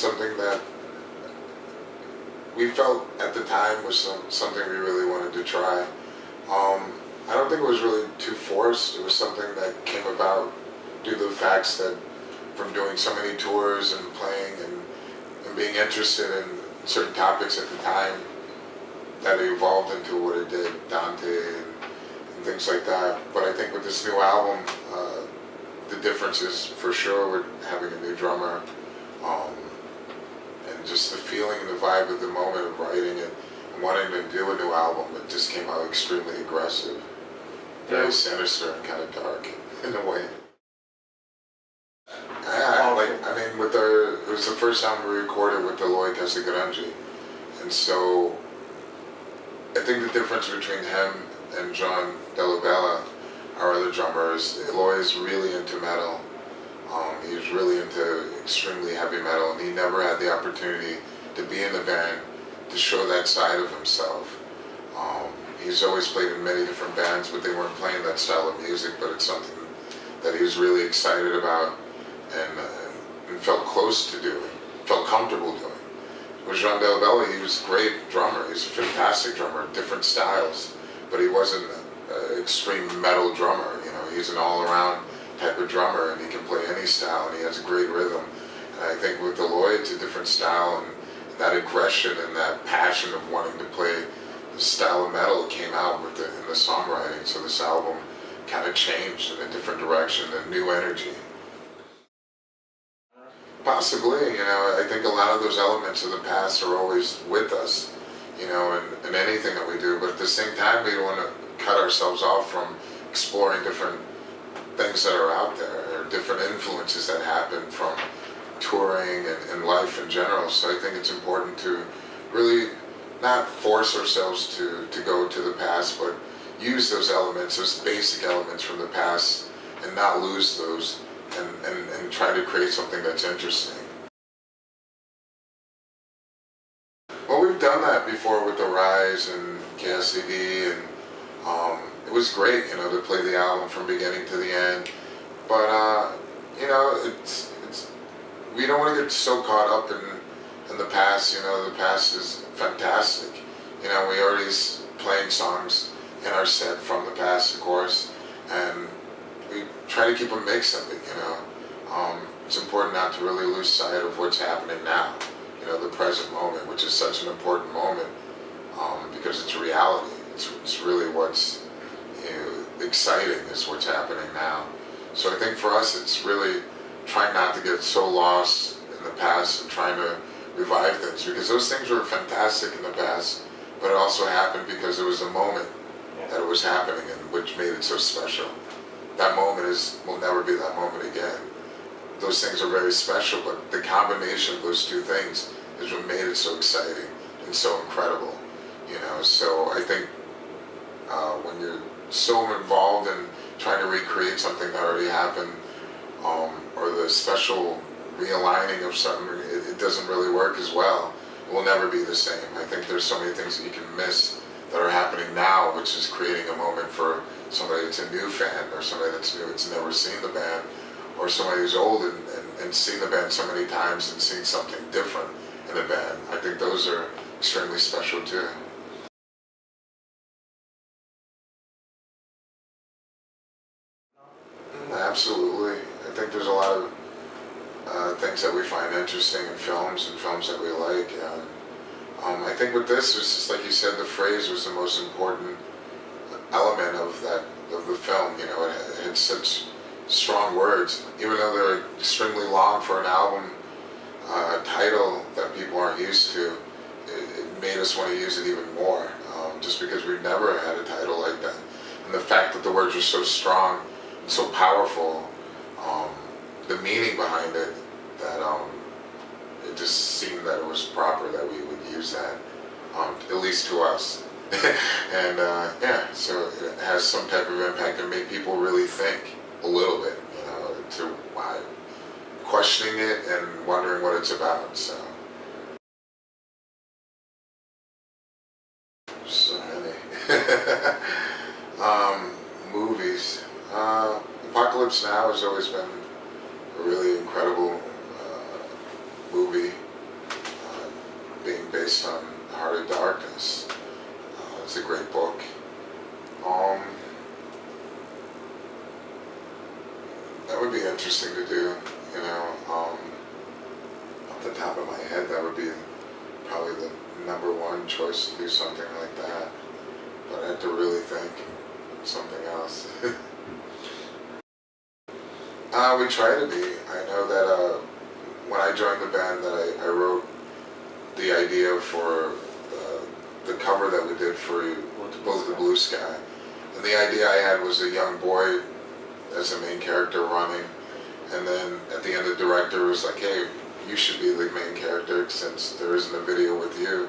something that we felt at the time was something we really wanted to try. I don't think it was really too forced. It was something that came about due to the facts that from doing so many tours and playing and being interested in certain topics at the time, that it evolved into what it did, Dante and things like that. But I think with this new album, the difference is for sure with having a new drummer, and just the feeling and the vibe of the moment of writing it and wanting to do a new album. It just came out extremely aggressive, very sinister and kind of dark in a way. Yeah, it was the first time we recorded with Eloy Casagrande, and so I think the difference between him and John Della Bella, our other drummer, is Eloy is really into metal. He was really into extremely heavy metal, and he never had the opportunity to be in the band to show that side of himself. He's always played in many different bands, but they weren't playing that style of music, but it's something that he was really excited about and felt close to doing, felt comfortable doing. With Jean Della Bella, he was a great drummer. He's a fantastic drummer, different styles, but he wasn't an extreme metal drummer. You know, he's an all-around type of drummer, and he can play any style, and he has a great rhythm. And I think with Eloy, it's a different style, and that aggression and that passion of wanting to play the style of metal came out in the songwriting. So this album kind of changed in a different direction, a new energy. Possibly, you know, I think a lot of those elements of the past are always with us, you know, in anything that we do, but at the same time, we don't want to cut ourselves off from exploring different things that are out there, or different influences that happen from touring and life in general. So I think it's important to really not force ourselves to go to the past, but use those elements, those basic elements from the past, and not lose those, and try to create something that's interesting. Well, we've done that before with The Rise and KSCD, and it was great, you know, to play the album from beginning to the end. But you know, we don't want to get so caught up in the past. You know, the past is fantastic. You know, we already playing songs in our set from the past, of course, and we try to keep a mix of it, you know. It's important not to really lose sight of what's happening now, you know, the present moment, which is such an important moment, because it's reality. It's really what's, you know, exciting is what's happening now. So I think for us, it's really trying not to get so lost in the past and trying to revive things, because those things were fantastic in the past, but it also happened because it was a moment that it was happening, and which made it so special. That moment will never be that moment again. Those things are very special, but the combination of those two things is what made it so exciting and so incredible. You know, so I think when you're so involved in trying to recreate something that already happened, or the special realigning of something, it doesn't really work as well. It will never be the same. I think there's so many things that you can miss that are happening now, which is creating a moment for somebody that's a new fan, or somebody that's new, that's never seen the band, or somebody who's old and seen the band so many times and seen something different in the band. I think those are extremely special too. Absolutely. I think there's a lot of things that we find interesting in films and films that we like. I think with this, it's just like you said, the phrase was the most important element of the film. You know, it had such strong words, even though they're extremely long for an album title that people aren't used to. It made us want to use it even more, just because we've never had a title like that, and the fact that the words are so strong and so powerful, the meaning behind it, that it just seemed that it was proper that we would use that, at least to us. And yeah, so it has some type of impact and make people really think a little bit, you know, to questioning it and wondering what it's about. So many. Movies. Apocalypse Now has always been a really incredible movie. based on Heart of Darkness. It's a great book. That would be interesting to do, you know. Off the top of my head, that would be probably the #1 choice to do something like that. But I have to really think something else. We try to be. I know that when I joined the band, that I wrote the idea for the cover that we did for Both the Blue Sky. And the idea I had was a young boy as a main character running, and then at the end the director was like, hey, you should be the main character since there isn't a video with you,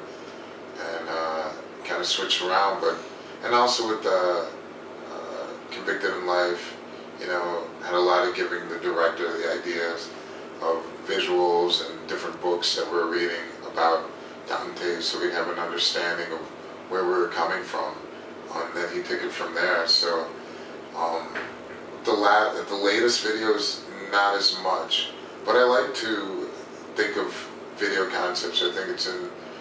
and kind of switched around. And also with Convicted in Life, you know, had a lot of giving the director the ideas of visuals and different books that we're reading about Dante, so we'd have an understanding of where we were coming from, and then he'd take it from there. So the latest videos, not as much, but I like to think of video concepts. I think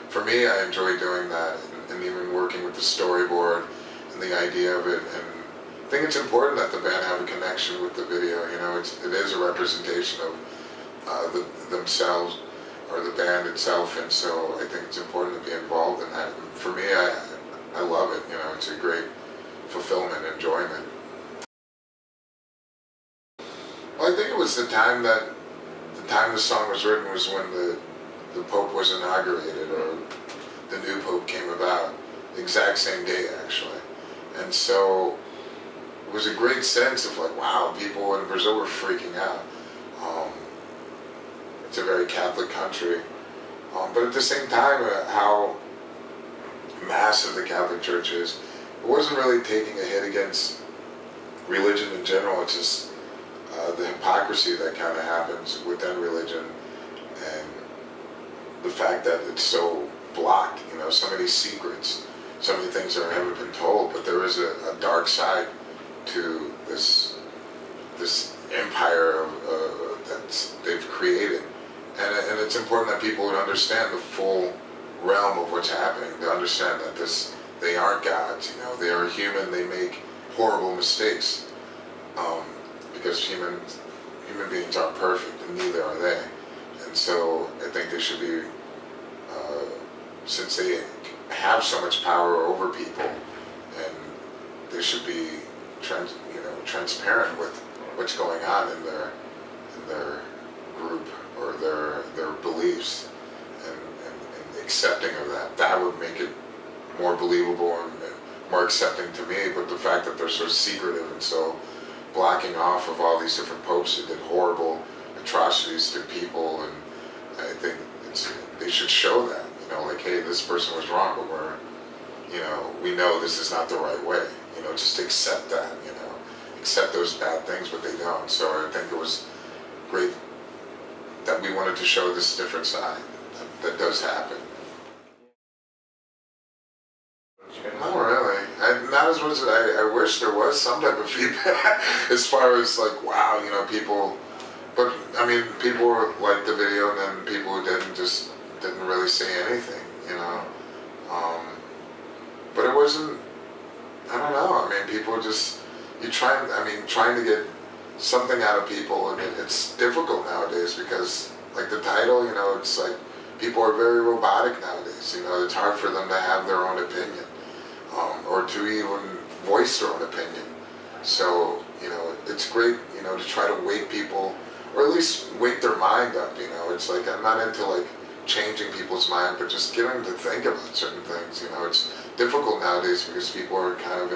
for me, I enjoy doing that, and even working with the storyboard and the idea of it. And I think it's important that the band have a connection with the video. You know, it is a representation of themselves, or the band itself, and so I think it's important to be involved in that. And for me, I love it. You know, it's a great fulfillment, enjoyment. Well, I think it was the time the song was written was when the Pope was inaugurated, or the new Pope came about, the exact same day actually. And so it was a great sense of like, wow, people in Brazil were freaking out. It's a very Catholic country, but at the same time, how massive the Catholic Church is, it wasn't really taking a hit against religion in general. It's just the hypocrisy that kind of happens within religion, and the fact that it's so blocked. You know, so many secrets, so many things that haven't been told. But there is a dark side to this empire that they've created. And it's important that people would understand the full realm of what's happening, to understand that they aren't gods, you know, they are human, they make horrible mistakes, because human beings aren't perfect, and neither are they. And so I think they should be, since they have so much power over people, and they should be transparent with what's going on in their group, or their beliefs, and accepting of that. That would make it more believable and more accepting to me. But the fact that they're so secretive and so blocking off of all these different popes who did horrible atrocities to people, and I think they should show that, you know, like, hey, this person was wrong, but we know this is not the right way. You know, just accept that, you know, accept those bad things, but they don't. So I think it was great that we wanted to show this different side that does happen. Not really. Not as much as I wish there was some type of feedback as far as like, wow, you know, people. But I mean, people liked the video, and then people who didn't really say anything, you know. But it wasn't. I don't know. I mean, people just trying to get something out of people, and it's difficult nowadays because, like the title, you know, it's like people are very robotic nowadays. You know, it's hard for them to have their own opinion, or to even voice their own opinion. So, you know, it's great, you know, to try to wake people, or at least wake their mind up. You know, it's like, I'm not into like changing people's mind, but just getting them to think about certain things. You know, it's difficult nowadays because people are kind of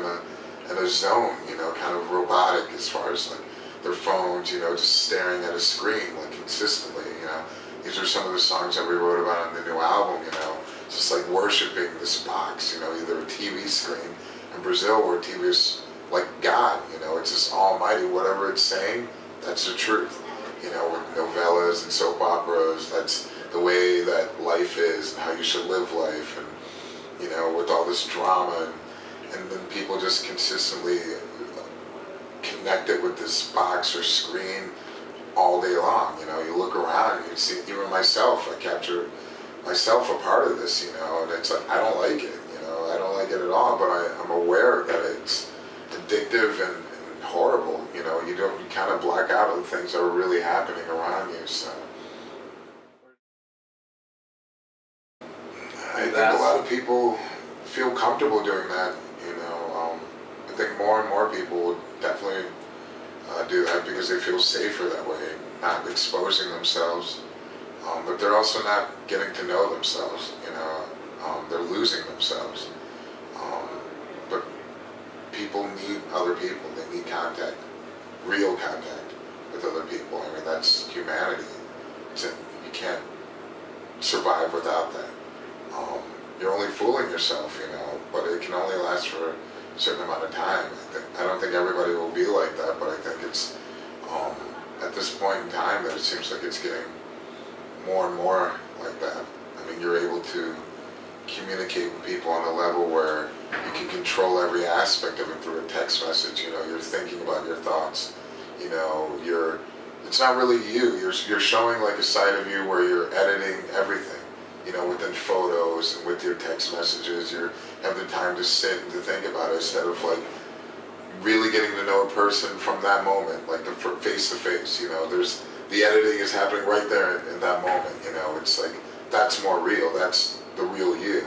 in a zone, you know, kind of robotic as far as like their phones, you know, just staring at a screen like consistently. You know, these are some of the songs that we wrote about on the new album. You know, just like worshiping this box, you know, either a TV screen in Brazil where TV is like God. You know, it's just almighty. Whatever it's saying, that's the truth. You know, with novellas and soap operas, that's the way that life is and how you should live life. And, you know, with all this drama, and then people just consistently connected with this box or screen all day long. You know, you look around and you see, even myself, I capture myself a part of this, you know, and it's like, I don't like it, you know, I don't like it at all, but I'm aware that it's addictive and horrible, you know, you kind of black out the things that are really happening around you, so. I think a lot of people feel comfortable doing that, you know. I think more and more people would definitely do that because they feel safer that way, not exposing themselves. But they're also not getting to know themselves, you know. They're losing themselves. But people need other people. They need contact, real contact with other people. I mean, that's humanity. You can't survive without that. You're only fooling yourself, you know, but it can only last for a certain amount of time. I don't think everybody will be like that, but I think it's at this point in time that it seems like it's getting more and more like that. I mean, you're able to communicate with people on a level where you can control every aspect of it through a text message. You know, you're thinking about your thoughts. You know, it's not really you. You're showing like a side of you where you're editing everything. You know, within photos and with your text messages, you have the time to sit and to think about it instead of like really getting to know a person from that moment, like the face to face. You know, the editing is happening right there in that moment. You know, it's like that's more real. That's the real you.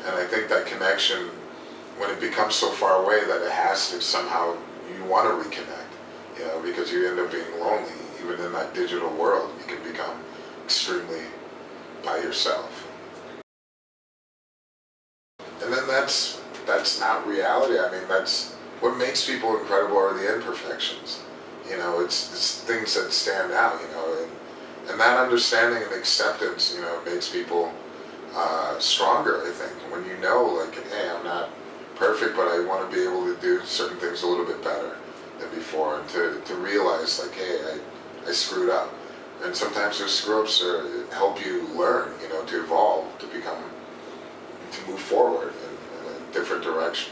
And I think that connection, when it becomes so far away that it has to somehow, you want to reconnect. You know, because you end up being lonely, even in that digital world. You can become extremely by yourself. And then that's not reality. I mean, that's what makes people incredible are the imperfections. You know, it's things that stand out, you know, and that understanding and acceptance, you know, makes people stronger, I think. When you know, like, hey, I'm not perfect, but I want to be able to do certain things a little bit better than before, and to realize, like, hey, I screwed up. And sometimes those screw-ups help you learn, you know, to evolve, to move forward in a different direction.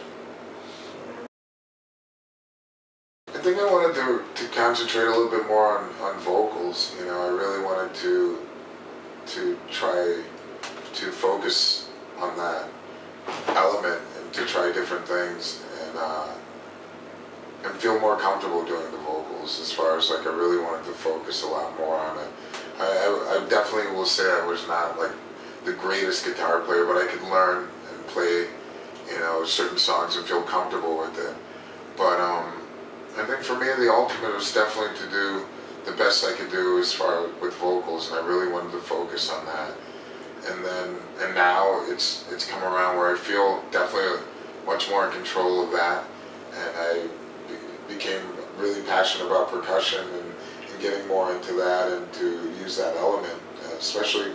I think I wanted to concentrate a little bit more on vocals. You know, I really wanted to try to focus on that element and to try different things and feel more comfortable doing the vocals. As far as like, I really wanted to focus a lot more on it. I definitely will say I was not like the greatest guitar player, but I could learn and play, you know, certain songs and feel comfortable with it. But I think for me the ultimate was definitely to do the best I could do as far with vocals, and I really wanted to focus on that. And now it's come around where I feel definitely much more in control of that, and I became really passionate about percussion and getting more into that and to use that element, especially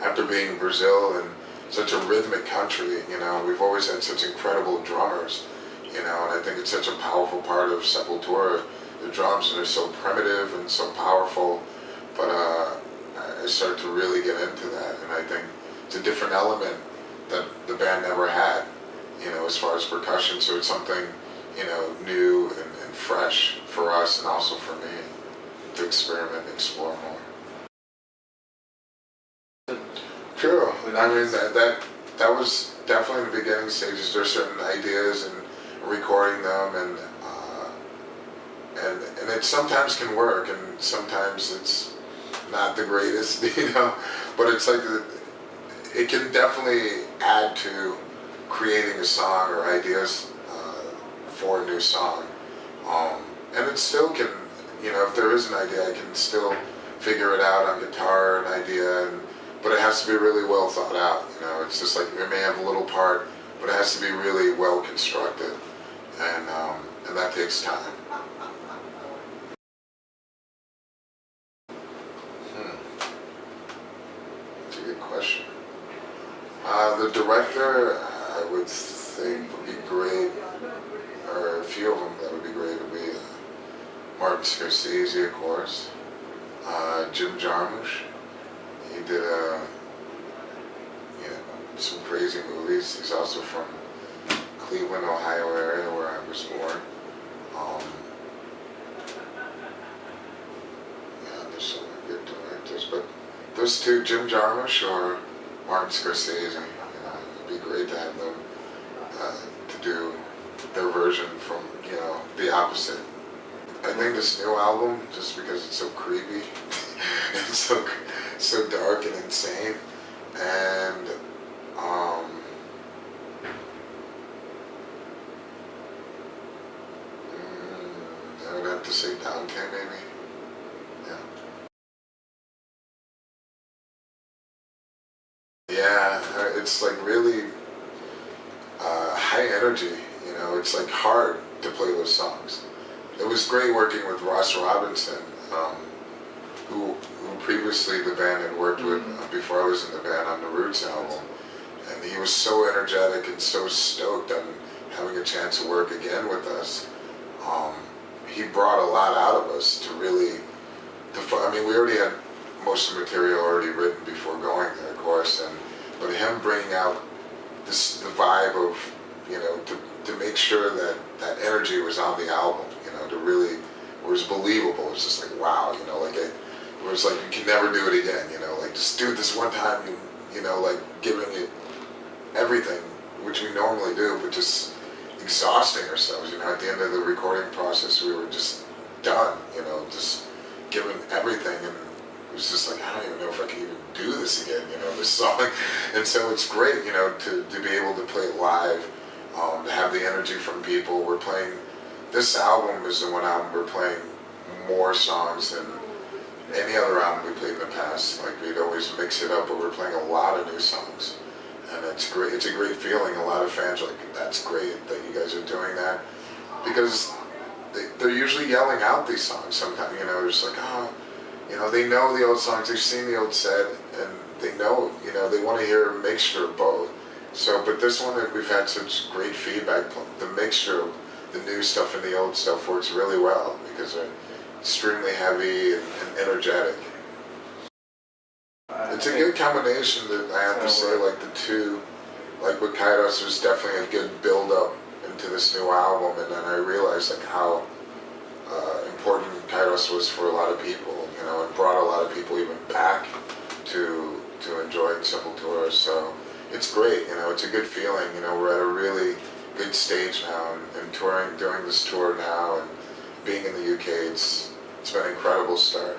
after being in Brazil and such a rhythmic country. You know, we've always had such incredible drummers, you know, and I think it's such a powerful part of Sepultura, the drums, and they're so primitive and so powerful, but I started to really get into that, and I think it's a different element that the band never had, you know, as far as percussion, so it's something, you know, new and fresh for us and also for me to experiment and explore more. True. I mean, that was definitely in the beginning stages. There's certain ideas and recording them, and it sometimes can work, and sometimes it's not the greatest, you know. But it's like it can definitely add to creating a song or ideas for a new song. And it still can, you know, if there is an idea, I can still figure it out on guitar, an idea, but it has to be really well thought out, you know. It's just like, it may have a little part, but it has to be really well constructed, and that takes time. That's a good question. The director, I would think would be great, or a few of them that would be great, would be Martin Scorsese, of course, Jim Jarmusch. He did some crazy movies. He's also from Cleveland, Ohio area where I was born. Yeah, there's some good directors, but those two, Jim Jarmusch or Martin Scorsese, it'd be great to have them to do their version from, the opposite. I think this new album, just because it's so creepy and so dark and insane, and I would have to say Dante maybe. Yeah. Yeah, it's like really high energy. It's like hard to play those songs. It was great working with Ross Robinson, who previously the band had worked with before I was in the band on the Roots album, and he was so energetic and so stoked on having a chance to work again with us. He brought a lot out of us to really, I mean, we already had most of the material already written before going there, of course, but him bringing out the vibe of, to make sure that that energy was on the album, to really, it was believable. It was just like, wow, like it was like, you can never do it again, like just do it this one time, like giving it everything, which we normally do, but just exhausting ourselves, at the end of the recording process, we were just done, just giving everything, and it was just like, I don't even know if I can even do this again, this song. And so it's great, to be able to play it live, to have the energy from people. We're playing, this album is the one album we're playing more songs than any other album we played in the past. Like, we'd always mix it up, but we're playing a lot of new songs. And it's great. It's a great feeling. A lot of fans are like, that's great that you guys are doing that. Because they're usually yelling out these songs sometimes, they're just like, they know the old songs, they've seen the old set, and they know, they want to hear a mixture of both. So, but this one, we've had such great feedback. The mixture of the new stuff and the old stuff works really well because they're extremely heavy and energetic. It's a good combination that I have to say, like the two, like with Kairos was definitely a good build-up into this new album, and then I realized like how important Kairos was for a lot of people, and brought a lot of people even back to enjoying Sepultura. So it's great, it's a good feeling, we're at a really good stage now, and touring, doing this tour now, and being in the UK, it's been an incredible start.